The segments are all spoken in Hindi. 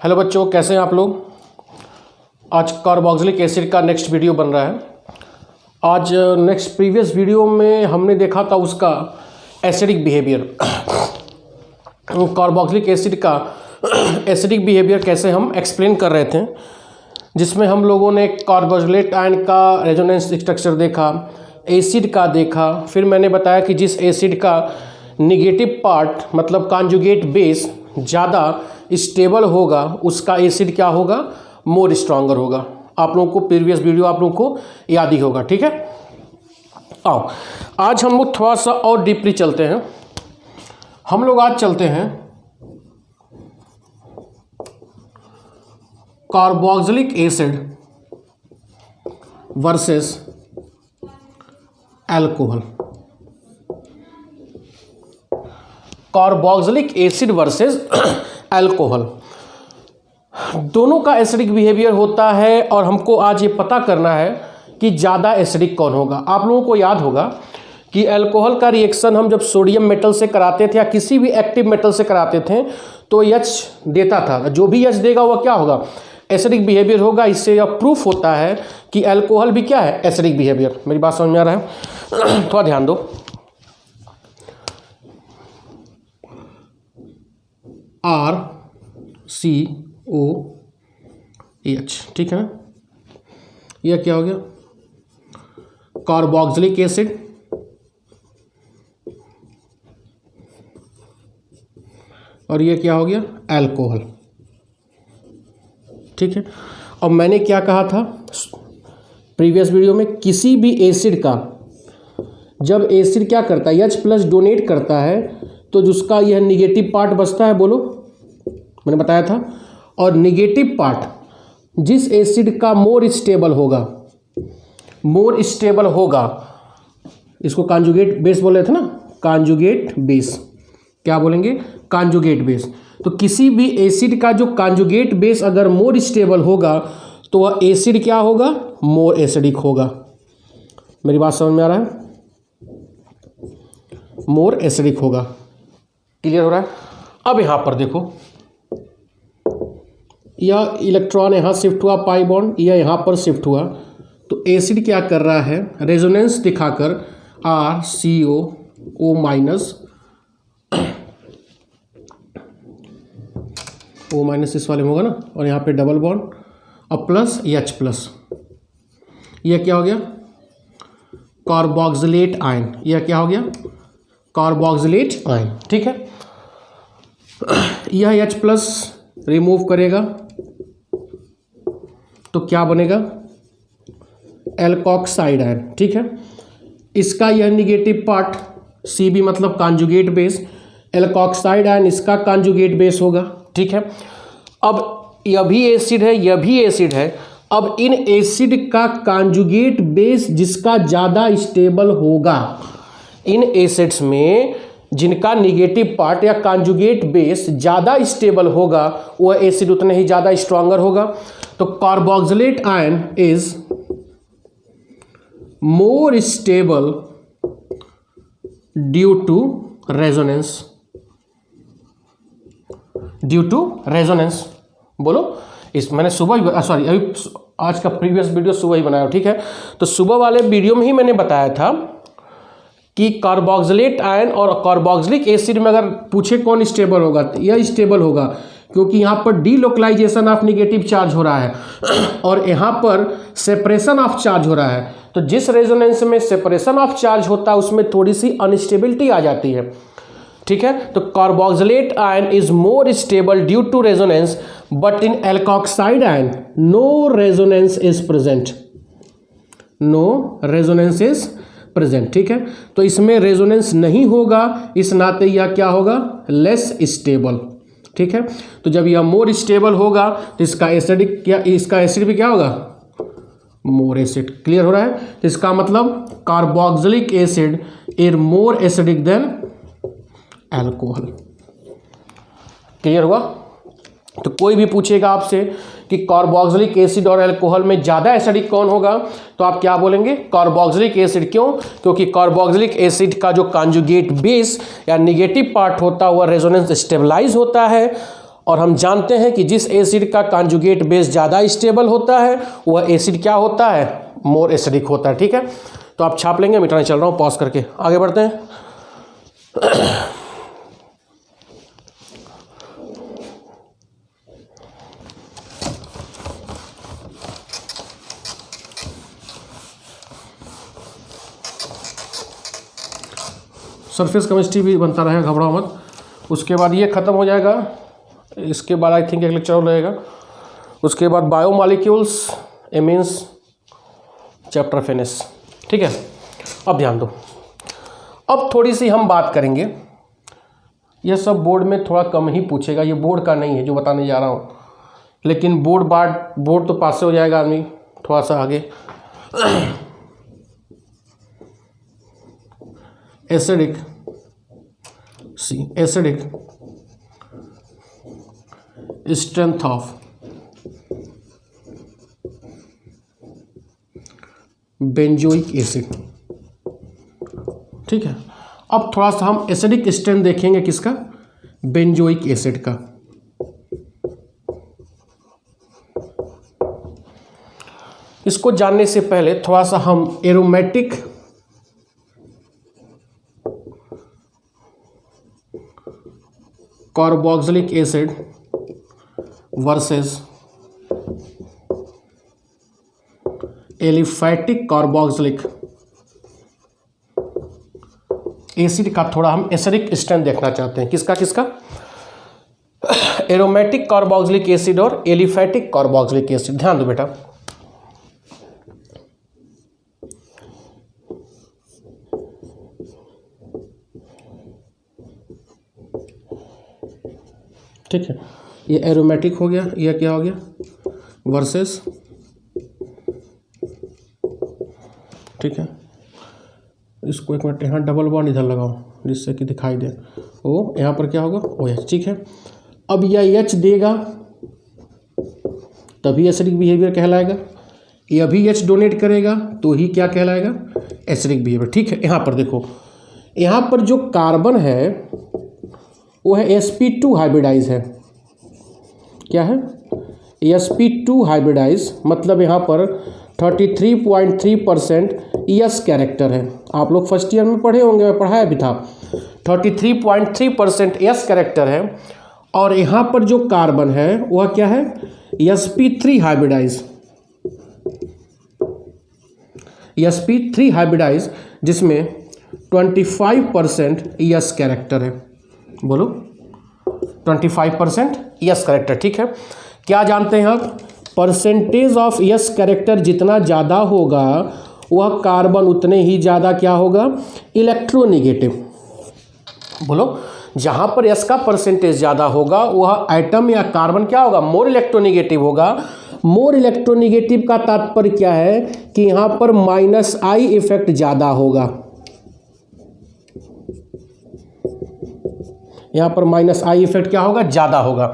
हेलो बच्चों, कैसे हैं आप लोग। आज कार्बोक्सिलिक एसिड का नेक्स्ट वीडियो बन रहा है। आज नेक्स्ट प्रीवियस वीडियो में हमने देखा था उसका एसिडिक बिहेवियर, कार्बोक्सिलिक एसिड का एसिडिक बिहेवियर कैसे हम एक्सप्लेन कर रहे थे, जिसमें हम लोगों ने कार्बोक्सिलेट आयन का रेजोनेंस स्ट्रक्चर देखा, एसिड का देखा। फिर मैंने बताया कि जिस एसिड का निगेटिव पार्ट मतलब कॉन्जुगेट बेस ज़्यादा स्टेबल होगा उसका एसिड क्या होगा, मोर स्ट्रॉन्गर होगा। आप लोगों को प्रीवियस वीडियो आप लोगों को याद ही होगा, ठीक है। आओ आज हम लोग थोड़ा सा और डीपली चलते हैं। हम लोग आज चलते हैं carboxylic acid versus alcohol. Carboxylic acid versus alcohol, दोनों का एसिडिक बिहेवियर होता है और हमको आज ये पता करना है कि ज़्यादा एसिडिक कौन होगा। आप लोगों को याद होगा कि अल्कोहल का रिएक्शन हम जब सोडियम मेटल से कराते थे या किसी भी एक्टिव मेटल से कराते थे तो H देता था। जो भी H देगा वह क्या होगा, एसिडिक बिहेवियर होगा। इससे यह प्रूफ होता है कि अल्कोहल भी क्या है, एसिडिक बिहेवियर। मेरी बात समझ में आ रहा है? थोड़ा ध्यान दो। RCOH, ठीक है ना। यह क्या हो गया, कार्बोक्सिलिक एसिड और यह क्या हो गया, अल्कोहल, ठीक है। और मैंने क्या कहा था प्रीवियस वीडियो में, किसी भी एसिड का जब एसिड क्या करता है, H+ डोनेट करता है तो जिसका यह निगेटिव पार्ट बचता है, बोलो, मैंने बताया था। और निगेटिव पार्ट जिस एसिड का मोर स्टेबल होगा, इसको कॉन्जुगेट बेस बोल रहे थे ना, कॉन्जुगेट बेस। क्या बोलेंगे, कॉन्जुगेट बेस। तो किसी भी एसिड का जो कॉन्जुगेट बेस अगर मोर स्टेबल होगा तो वह एसिड क्या होगा, मोर एसिडिक होगा। मेरी बात समझ में आ रहा है, मोर एसिडिक होगा। क्लियर हो रहा है? अब यहां पर देखो, यह इलेक्ट्रॉन यहाँ शिफ्ट हुआ, पाई बॉन्ड, यह यहाँ पर शिफ्ट हुआ, तो एसिड क्या कर रहा है, रेजोनेंस दिखाकर RCOO माइनस, O माइनस इस वाले में होगा ना, और यहाँ पे डबल बॉन्ड और प्लस H+। यह क्या हो गया, कार्बोक्सिलेट आयन। यह क्या हो गया, कार्बोक्सिलेट आयन, ठीक है। यह H+ रिमूव करेगा तो क्या बनेगा, एल्कोक्साइड आयन, ठीक है। इसका यह निगेटिव पार्ट Cb मतलब कॉन्जुगेट बेस, एल्कोक्साइड आयन इसका कॉन्जुगेट बेस होगा, ठीक है। अब यह भी एसिड है, यह भी एसिड है। अब इन एसिड का कॉन्जुगेट बेस जिसका ज़्यादा स्टेबल होगा, इन एसिड्स में जिनका निगेटिव पार्ट या कॉन्जुगेट बेस ज़्यादा स्टेबल होगा वह एसिड उतने ही ज़्यादा स्ट्रॉन्गर होगा। तो carboxylate ion is more stable due to resonance, बोलो। इस मैंने सुबह सॉरी अभी आज का प्रीवियस वीडियो सुबह ही बनाया, ठीक है। तो सुबह वाले वीडियो में ही मैंने बताया था कि कार्बोक्सिलेट आयन और कार्बोक्सिलिक एसिड में अगर पूछे कौन स्टेबल होगा तो यह स्टेबल होगा, क्योंकि यहाँ पर डीलोकलाइजेशन ऑफ निगेटिव चार्ज हो रहा है और यहाँ पर सेपरेशन ऑफ चार्ज हो रहा है। तो जिस रेजोनेंस में सेपरेशन ऑफ चार्ज होता है उसमें थोड़ी सी अनस्टेबिलिटी आ जाती है, ठीक है। तो carboxylate ion is more stable due to resonance, but in alkoxide ion no resonance is present, present, ठीक है। तो इसमें रेजोनेंस नहीं होगा, इस नाते यह क्या होगा, लेस स्टेबल, ठीक है। तो जब यह मोर स्टेबल होगा तो इसका एसिडिक क्या, इसका एसिड भी क्या होगा, मोर एसिड। क्लियर हो रहा है? तो इसका मतलब carboxylic acid is more acidic then alcohol. Clear हुआ? तो कोई भी पूछेगा आपसे कि कार्बोक्सिलिक एसिड और अल्कोहल में ज़्यादा एसिडिक कौन होगा, तो आप क्या बोलेंगे, कार्बोक्सिलिक एसिड। क्यों? क्योंकि कार्बोक्सिलिक एसिड का जो कॉन्जुगेट बेस या निगेटिव पार्ट होता है वह रेजोनेंस स्टेबलाइज होता है और हम जानते हैं कि जिस एसिड का कॉन्जुगेट बेस ज़्यादा स्टेबल होता है वह एसिड क्या होता है, मोर एसिडिक होता है। ठीक है, तो आप छाप लेंगे, मिटाने चल रहा हूँ, पॉज करके आगे बढ़ते हैं। सरफेस केमिस्ट्री भी बनता रहेगा, घबराओ मत। उसके बाद ये ख़त्म हो जाएगा, इसके बाद आई थिंक एक लेक्चर और रहेगा। उसके बाद बायोमॉलिक्यूल्स, एमीन्स, चैप्टर फिनिश। ठीक है, अब ध्यान दो, अब थोड़ी सी हम बात करेंगे। यह सब बोर्ड में थोड़ा कम ही पूछेगा, ये बोर्ड का नहीं है जो बताने जा रहा हूँ, लेकिन बोर्ड तो पास से हो जाएगा आदमी थोड़ा सा आगे। Acidic strength of benzoic acid. ठीक है, अब थोड़ा सा हम एसिडिक स्ट्रेंथ देखेंगे, किसका, बेंजोइक एसिड का। इसको जानने से पहले थोड़ा सा हम aromatic carboxylic acid versus aliphatic carboxylic acid का थोड़ा हम एसिडिक स्ट्रेंथ देखना चाहते हैं। किसका एरोमेटिक कार्बोक्सिलिक एसिड और एलिफैटिक कार्बोक्सिलिक एसिड। ध्यान दो बेटा, ठीक है, ये एरोमेटिक हो गया, यह क्या हो गया, वर्सेस, ठीक है। इसको एक मिनट यहाँ डबल बॉन्ड इधर लगाओ जिससे कि दिखाई दे। ओ यहाँ पर क्या होगा, ओ एच। ठीक है, अब यह एच देगा तभी एसिडिक बिहेवियर कहलाएगा, यह भी एच डोनेट करेगा तो ही क्या कहलाएगा, एसिडिक बिहेवियर। ठीक है, यहाँ पर देखो, यहाँ पर जो कार्बन है वो है sp2 हाइब्रिडाइज है। क्या है, sp2 हाइब्रिडाइज, मतलब यहाँ पर 33.3% यस कैरेक्टर है। आप लोग फर्स्ट ईयर में पढ़े होंगे, मैं पढ़ाया भी था। 33.3% यस कैरेक्टर है, और यहाँ पर जो कार्बन है वह क्या है, sp3 हाइब्रिडाइज, sp3 हाइब्रिडाइज, जिसमें 25% यस कैरेक्टर है। बोलो, 25% यस कैरेक्टर। ठीक है, क्या जानते हैं आप, परसेंटेज ऑफ यस कैरेक्टर जितना ज़्यादा होगा वह कार्बन उतने ही ज़्यादा क्या होगा, इलेक्ट्रोनिगेटिव। बोलो, जहाँ पर यस का परसेंटेज ज़्यादा होगा वह एटम या कार्बन क्या होगा, मोर इलेक्ट्रोनिगेटिव होगा। मोर इलेक्ट्रोनिगेटिव का तात्पर्य क्या है कि यहाँ पर -I इफेक्ट ज़्यादा होगा, यहाँ पर -I इफेक्ट क्या होगा, ज़्यादा होगा।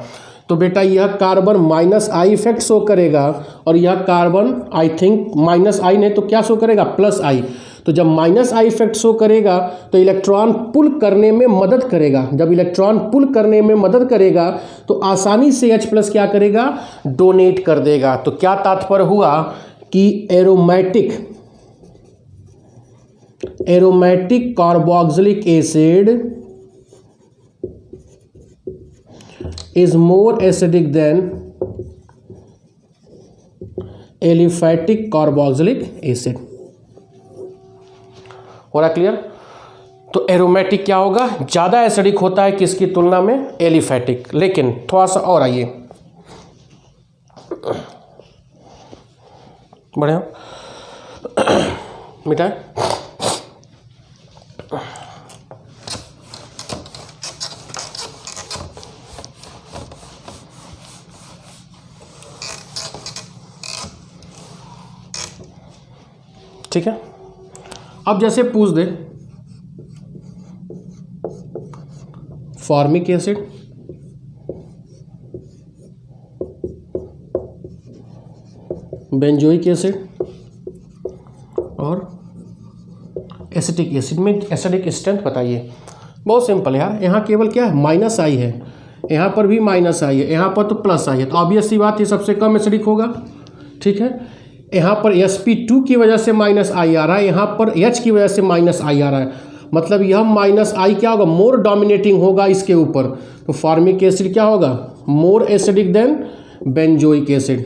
तो बेटा यह कार्बन -I इफेक्ट शो करेगा, और यह कार्बन आई थिंक -I नहीं तो क्या शो करेगा, +I। तो जब -I इफेक्ट शो करेगा तो इलेक्ट्रॉन पुल करने में मदद करेगा। जब इलेक्ट्रॉन पुल करने में मदद करेगा तो आसानी से H+ क्या करेगा, डोनेट कर देगा। तो क्या तात्पर्य हुआ कि aromatic carboxylic acid is more acidic than aliphatic carboxylic acid। हो रहा क्लियर? तो एरोमेटिक क्या होगा, ज़्यादा एसिडिक होता है किसकी तुलना में, एलिफैटिक। लेकिन थोड़ा सा और आइए, बढ़िया मिटाए। ठीक है, अब जैसे पूछ दे फॉर्मिक एसिड, बेंजोइक एसिड और एसिटिक एसिड में एसिडिक स्ट्रेंथ बताइए। बहुत सिंपल है यार, यहाँ केवल क्या है, -I है। यहाँ पर भी माइनस आई है, यहाँ पर तो प्लस आई है, तो ऑब्वियस सी बात है सबसे कम एसिडिक होगा। ठीक है, यहाँ पर sp2 की वजह से माइनस आई आ रहा है, यहाँ पर H की वजह से माइनस आई आ रहा है, मतलब यह माइनस आई क्या होगा, मोर डोमिनेटिंग होगा इसके ऊपर। तो फॉर्मिक एसिड क्या होगा, more acidic then benzoic acid,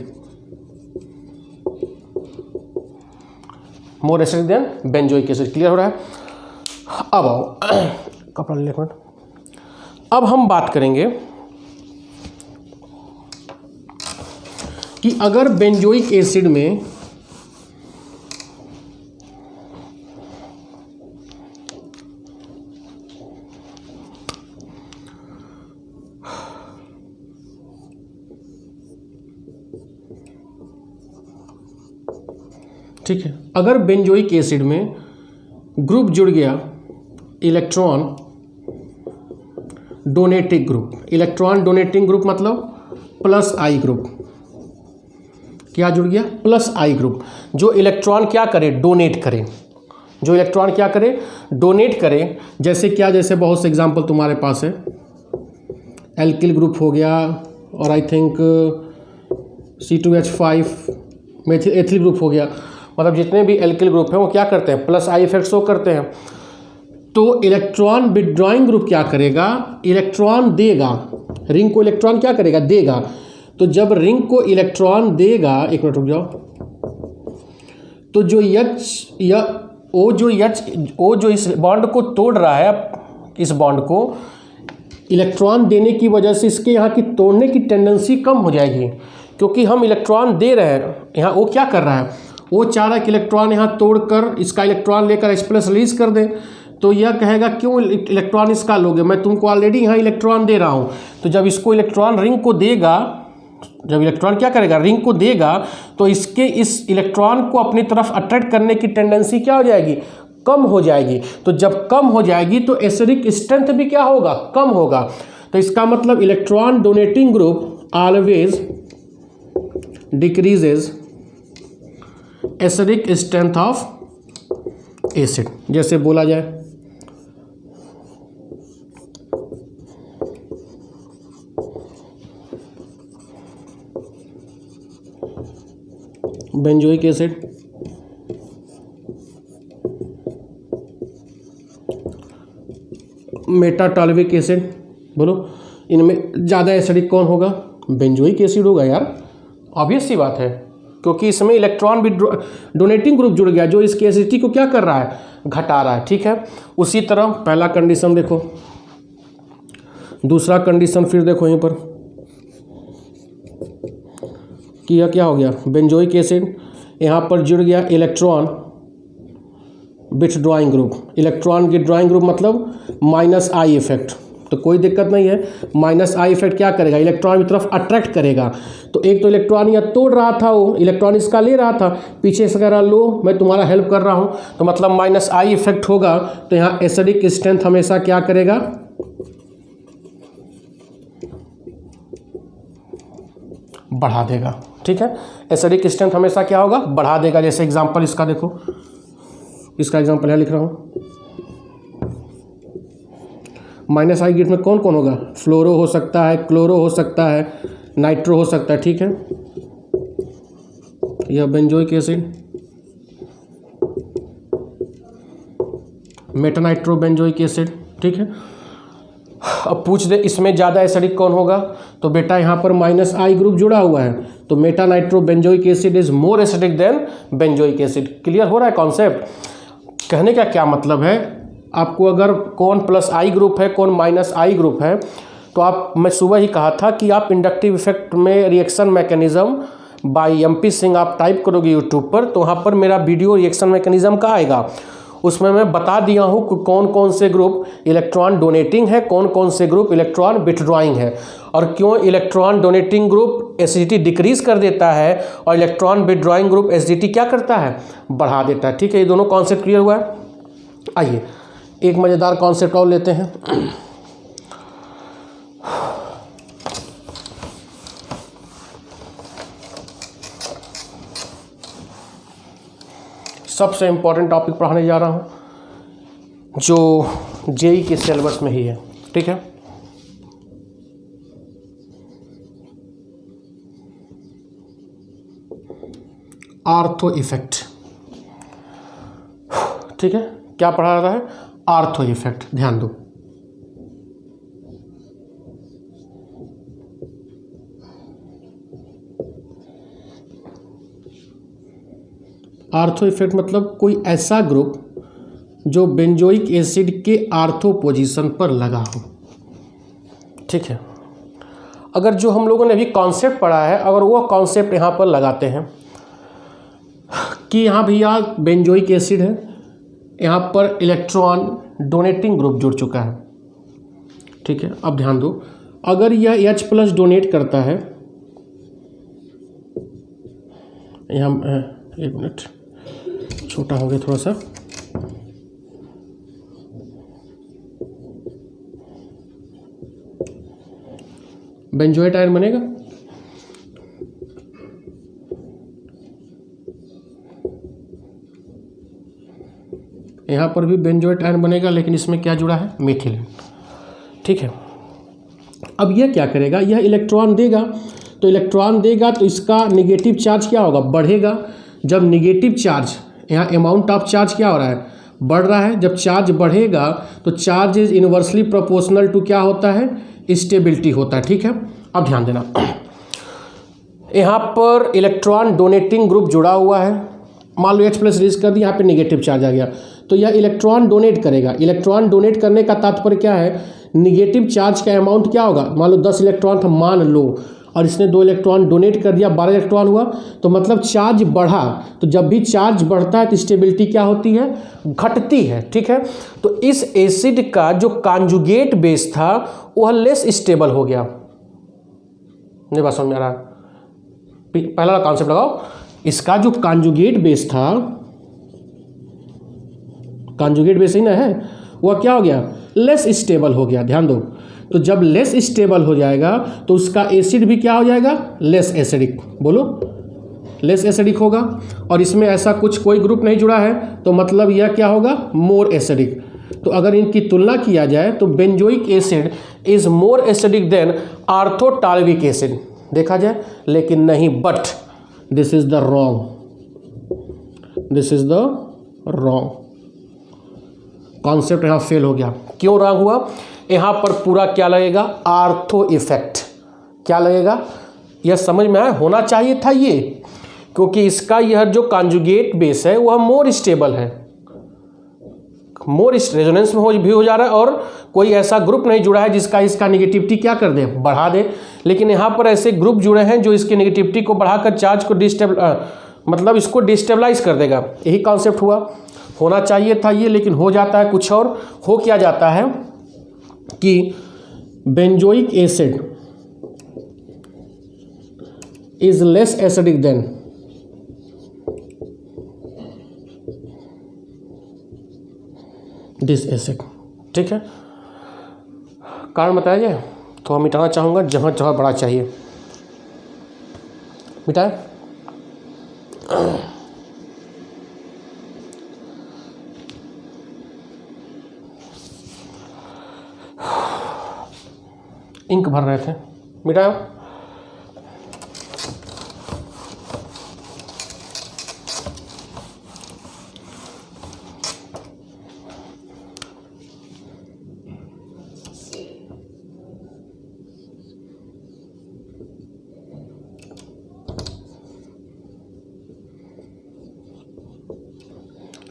मोर acidic then benzoic acid. Clear हो रहा है। अब आओ कपड़ा ले लो। अब हम बात करेंगे कि अगर बेंजोइक एसिड में ठीक है, अगर बेंजोइक एसिड में ग्रुप जुड़ गया electron donating group, electron donating group मतलब प्लस आई ग्रुप, क्या जुड़ गया, प्लस आई ग्रुप, जो इलेक्ट्रॉन क्या करे, डोनेट करे, जो इलेक्ट्रॉन क्या करे, डोनेट करे। जैसे क्या, जैसे बहुत से एग्जांपल तुम्हारे पास है, एल्किल ग्रुप हो गया, और I think C2H5 ethyl group हो गया, मतलब जितने भी एल्किल ग्रुप हैं वो क्या करते हैं, प्लस आई इफेक्ट शो करते हैं। तो इलेक्ट्रॉन विड्रॉइंग ग्रुप क्या करेगा, इलेक्ट्रॉन देगा, रिंग को इलेक्ट्रॉन क्या करेगा, देगा। तो जब रिंग को इलेक्ट्रॉन देगा, एक मिनट रुक जाओ, तो जो H या O जो इस बॉन्ड को तोड़ रहा है, इस बॉन्ड को इलेक्ट्रॉन देने की वजह से इसके यहाँ की तोड़ने की टेंडेंसी कम हो जाएगी, क्योंकि हम इलेक्ट्रॉन दे रहे हैं। यहाँ वो क्या कर रहा है, वो चाह रहा है कि इलेक्ट्रॉन यहाँ तोड़कर इसका इलेक्ट्रॉन लेकर H+ रिलीज कर दे। तो यह कहेगा क्यों इलेक्ट्रॉन इसका लोगे, मैं तुमको ऑलरेडी यहाँ इलेक्ट्रॉन दे रहा हूँ। तो जब इसको इलेक्ट्रॉन रिंग को देगा, जब इलेक्ट्रॉन क्या करेगा, रिंग को देगा, तो इसके इस इलेक्ट्रॉन को अपनी तरफ अट्रैक्ट करने की टेंडेंसी क्या हो जाएगी, कम हो जाएगी। तो जब कम हो जाएगी तो एसिडिक स्ट्रेंथ भी क्या होगा, कम होगा। तो इसका मतलब electron donating group always decreases acidic strength of acid, जैसे बोला जाए बेंजोइक एसिड मेटाटॉल्विक एसिड, बोलो इनमें ज़्यादा एसिडिक कौन होगा, बेंजोइक एसिड होगा यार, ऑब्वियस सी बात है, क्योंकि इसमें इलेक्ट्रॉन भी डोनेटिंग ग्रुप जुड़ गया, जो इसकी एसिडिटी को क्या कर रहा है, घटा रहा है। ठीक है, उसी तरह पहला कंडीशन देखो, दूसरा कंडीशन फिर देखो यहीं पर कि यह क्या हो गया, बेंजोइक एसिड, यहाँ पर जुड़ गया इलेक्ट्रॉन विथड्रॉइंग ग्रुप, इलेक्ट्रॉन की ड्रॉइंग ग्रुप मतलब माइनस आई इफेक्ट, तो कोई दिक्कत नहीं है। माइनस आई इफेक्ट क्या करेगा, इलेक्ट्रॉन की तरफ अट्रैक्ट करेगा। तो एक तो इलेक्ट्रॉन यह तोड़ रहा था, वो इलेक्ट्रॉन इसका ले रहा था, पीछे से कह रहा लो मैं तुम्हारा हेल्प कर रहा हूँ, तो मतलब माइनस आई इफेक्ट होगा। तो यहाँ एसिडिक स्ट्रेंथ हमेशा क्या करेगा, बढ़ा देगा। ठीक है, एसिडिक स्ट्रेंथ हमेशा क्या होगा, बढ़ा देगा। जैसे एग्जांपल इसका देखो, इसका एग्जांपल है लिख रहा हूँ, माइनस आई ग्रुप में कौन कौन होगा, फ्लोरो हो सकता है, क्लोरो हो सकता है, नाइट्रो हो सकता है। ठीक है, यह benzoic acid, meta-nitro benzoic acid. ठीक है, अब पूछ दे इसमें ज़्यादा एसिडिक कौन होगा, तो बेटा यहाँ पर माइनस आई ग्रुप जुड़ा हुआ है, तो meta-nitro benzoic acid is more acidic then benzoic acid. Clear हो रहा है कॉन्सेप्ट। कहने का क्या मतलब है, आपको अगर कौन प्लस आई ग्रुप है, कौन माइनस आई ग्रुप है, तो आप, मैं सुबह ही कहा था कि आप इंडक्टिव इफेक्ट में reaction mechanism bye MP Singh आप टाइप करोगे यूट्यूब पर, तो वहाँ पर मेरा वीडियो रिएक्शन मैकेनिज्म का आएगा। उसमें मैं बता दिया हूँ कि कौन कौन से ग्रुप इलेक्ट्रॉन डोनेटिंग है, कौन कौन से ग्रुप इलेक्ट्रॉन विथड्रॉइंग है, और क्यों electron donating group acidity decrease कर देता है और इलेक्ट्रॉन विथड्रॉइंग ग्रुप एसिडिटी क्या करता है, बढ़ा देता है। ठीक है, ये दोनों कॉन्सेप्ट क्लियर हुआ है। आइए एक मज़ेदार कॉन्सेप्ट और लेते हैं। सबसे इम्पोर्टेंट टॉपिक पढ़ाने जा रहा हूँ जो JEE के सिलेबस में ही है। ठीक है, आर्थो इफेक्ट, ठीक है। क्या पढ़ा रहा है? आर्थो इफेक्ट, ध्यान दो। आर्थो इफेक्ट मतलब कोई ऐसा ग्रुप जो बेंजोइक एसिड के आर्थो पोजीशन पर लगा हो, ठीक है। अगर जो हम लोगों ने अभी कॉन्सेप्ट पढ़ा है, अगर वो कॉन्सेप्ट यहाँ पर लगाते हैं कि यहाँ भैया बेंजोइक एसिड है, यहाँ पर इलेक्ट्रॉन डोनेटिंग ग्रुप जुड़ चुका है, ठीक है। अब ध्यान दो, अगर यह H+ डोनेट करता है, यहाँ एक मिनट छोटा हो गया थोड़ा सा, बेंजोएट आयन बनेगा, यहाँ पर भी बेंजोएट आयन बनेगा, लेकिन इसमें क्या जुड़ा है? मीथिलीन, ठीक है। अब यह क्या करेगा? यह इलेक्ट्रॉन देगा, तो इलेक्ट्रॉन देगा तो इसका नेगेटिव चार्ज क्या होगा? बढ़ेगा। जब नेगेटिव चार्ज, यहाँ अमाउंट ऑफ चार्ज क्या हो रहा है? बढ़ रहा है। जब चार्ज बढ़ेगा तो charge is inversely proportional to क्या होता है? स्टेबिलिटी होता है, ठीक है। अब ध्यान देना, यहाँ पर इलेक्ट्रॉन डोनेटिंग ग्रुप जुड़ा हुआ है, मान लो H+ रिलीज कर दिया, यहाँ पे नेगेटिव चार्ज आ गया, तो यह इलेक्ट्रॉन डोनेट करेगा। इलेक्ट्रॉन डोनेट करने का तात्पर्य क्या है? निगेटिव चार्ज का अमाउंट क्या होगा? मान लो 10 इलेक्ट्रॉन था मान लो, और इसने 2 इलेक्ट्रॉन डोनेट कर दिया, 12 इलेक्ट्रॉन हुआ, तो मतलब चार्ज बढ़ा। तो जब भी चार्ज बढ़ता है तो स्टेबिलिटी क्या होती है? घटती है, ठीक है। तो इस एसिड का जो कॉन्जुगेट बेस था वह लेस स्टेबल हो गया। नहीं बात समझ में आ रहा? पहला कॉन्सेप्ट लगाओ, इसका जो कॉन्जुगेट बेस था, कॉन्जुगेट बेस ही ना है, वह क्या हो गया? लेस स्टेबल हो गया। ध्यान दो, तो जब लेस स्टेबल हो जाएगा तो उसका एसिड भी क्या हो जाएगा? Less acidic. बोलो, लेस एसिडिक होगा। और इसमें ऐसा कुछ कोई ग्रुप नहीं जुड़ा है, तो मतलब यह क्या होगा? More acidic. तो अगर इनकी तुलना किया जाए तो benzoic acid is more acidic than orthotoluic acid देखा जाए, लेकिन नहीं, but this is the wrong, this is the wrong concept. यहाँ फेल हो गया। क्यों रॉन्ग हुआ? यहाँ पर पूरा क्या लगेगा? Ortho effect. क्या लगेगा? यह समझ में आया? होना चाहिए था ये, क्योंकि इसका यह जो कॉन्जुगेट बेस है वह मोर स्टेबल है, मोर रेजोनेंस में भी हो जा रहा है, और कोई ऐसा ग्रुप नहीं जुड़ा है जिसका इसका नेगेटिविटी क्या कर दे? बढ़ा दे। लेकिन यहाँ पर ऐसे ग्रुप जुड़े हैं जो इसकी नेगेटिविटी को बढ़ाकर चार्ज को मतलब इसको डिस्टेबलाइज कर देगा। यही कॉन्सेप्ट हुआ। होना चाहिए था ये, लेकिन हो जाता है कुछ और। हो क्या जाता है कि benzoic acid is less acidic then this acid, ठीक है। कारण बताया जाए तो हम मिटाना चाहूँगा, जहाँ जहाँ बड़ा चाहिए मिटाए। इंक भर रहे थे, मिटाओ।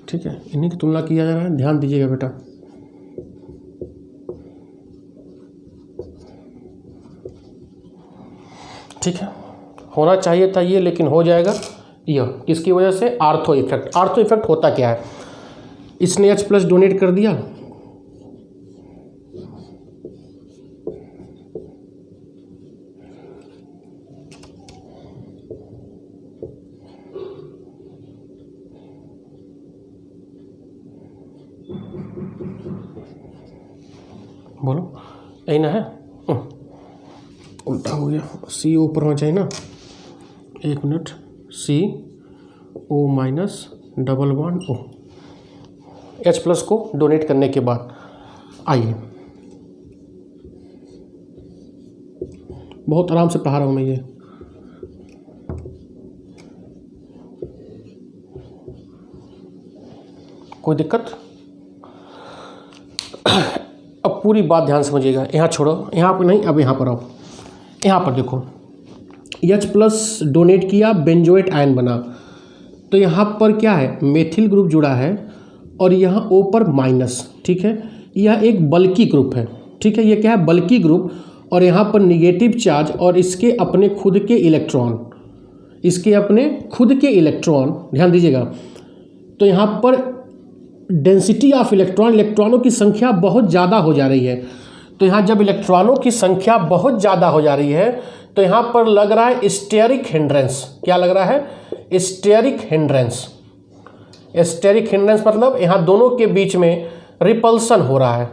ठीक है, इन्हीं की तुलना किया जा रहा है, ध्यान दीजिएगा बेटा। ठीक है, होना चाहिए था ये, लेकिन हो जाएगा यह। किसकी वजह से? Ortho effect. आर्थो इफेक्ट होता क्या है? इसने H+ डोनेट कर दिया, बोलो यही ना है? उल्टा हो गया, CO ऊपर होना चाहिए ना। एक मिनट, CO-11O H+ को डोनेट करने के बाद आइए, बहुत आराम से पढ़ा रहा हूँ मैं ये। कोई दिक्कत? अब पूरी बात ध्यान समझिएगा, यहाँ छोड़ो, यहाँ पर नहीं, अब यहाँ पर आओ। यहाँ पर देखो H+ डोनेट किया, बेंजोएट आयन बना, तो यहाँ पर क्या है, मेथिल ग्रुप जुड़ा है और यहाँ O पर माइनस, ठीक है। यह एक बल्की ग्रुप है, ठीक है, ये क्या है, बल्की ग्रुप, और यहाँ पर निगेटिव चार्ज और इसके अपने खुद के इलेक्ट्रॉन, इसके अपने खुद के इलेक्ट्रॉन, ध्यान दीजिएगा। तो यहाँ पर डेंसिटी ऑफ इलेक्ट्रॉन, इलेक्ट्रॉनों की संख्या बहुत ज़्यादा हो जा रही है। तो यहाँ जब इलेक्ट्रॉनों की संख्या बहुत ज़्यादा हो जा रही है तो यहाँ पर लग रहा है स्टेरिक हिंड्रेंस। क्या लग रहा है? Steric hindrance. स्टेरिक हिंड्रेंस मतलब यहाँ दोनों के बीच में रिपल्सन हो रहा है।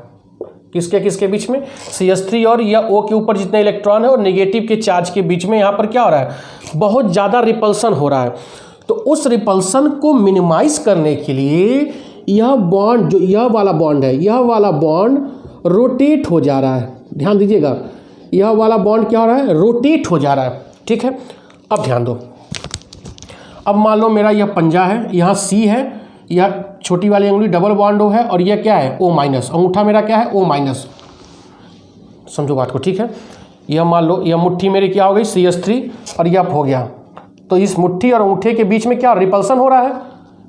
किसके किसके बीच में? CH3 और या O के ऊपर जितने इलेक्ट्रॉन है और नेगेटिव के चार्ज के बीच में यहाँ पर क्या हो रहा है? बहुत ज़्यादा रिपल्सन हो रहा है। तो उस रिपल्सन को मिनिमाइज करने के लिए यह बॉन्ड, जो यह वाला बॉन्ड है, यह वाला बॉन्ड रोटेट हो जा रहा है। ध्यान दीजिएगा, यह वाला बॉन्ड क्या हो रहा है? रोटेट हो जा रहा है, ठीक है। अब ध्यान दो, अब मान लो मेरा यह पंजा है, यहाँ C है, यह छोटी वाली उंगली डबल बॉन्ड O है और यह क्या है? O-, अंगूठा मेरा क्या है? O-। समझो बात को, ठीक है। यह मान लो यह मुट्ठी मेरी क्या हो गई? CH3 और यह हो गया। तो इस मुट्ठी और अंगूठे के बीच में क्या रिपल्सन हो रहा है?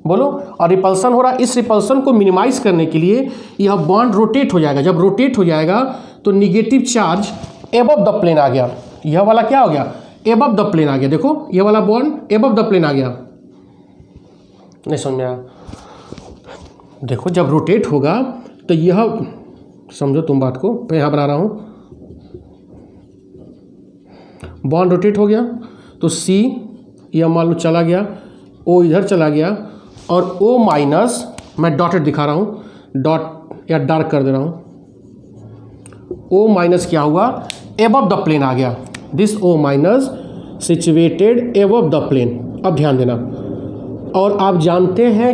बोलो। और रिपल्सन हो रहा है, इस रिपल्सन को मिनिमाइज करने के लिए यह बॉन्ड रोटेट हो जाएगा। जब रोटेट हो जाएगा तो negative charge above the plane आ गया। यह वाला क्या हो गया? एबव द प्लेन आ गया। देखो यह वाला बॉन्ड एबव द प्लेन आ गया। नहीं समझ में आया? देखो जब रोटेट होगा तो यह, समझो तुम बात को, मैं यहाँ बना रहा हूँ, बॉन्ड रोटेट हो गया तो C यह मान लो चला गया, O इधर चला गया और O-, मैं डॉटेड दिखा रहा हूँ, डॉट या डार्क कर दे रहा हूँ। O- क्या हुआ? एबव द प्लेन आ गया। This O- situated above the plane. अब ध्यान देना, और आप जानते हैं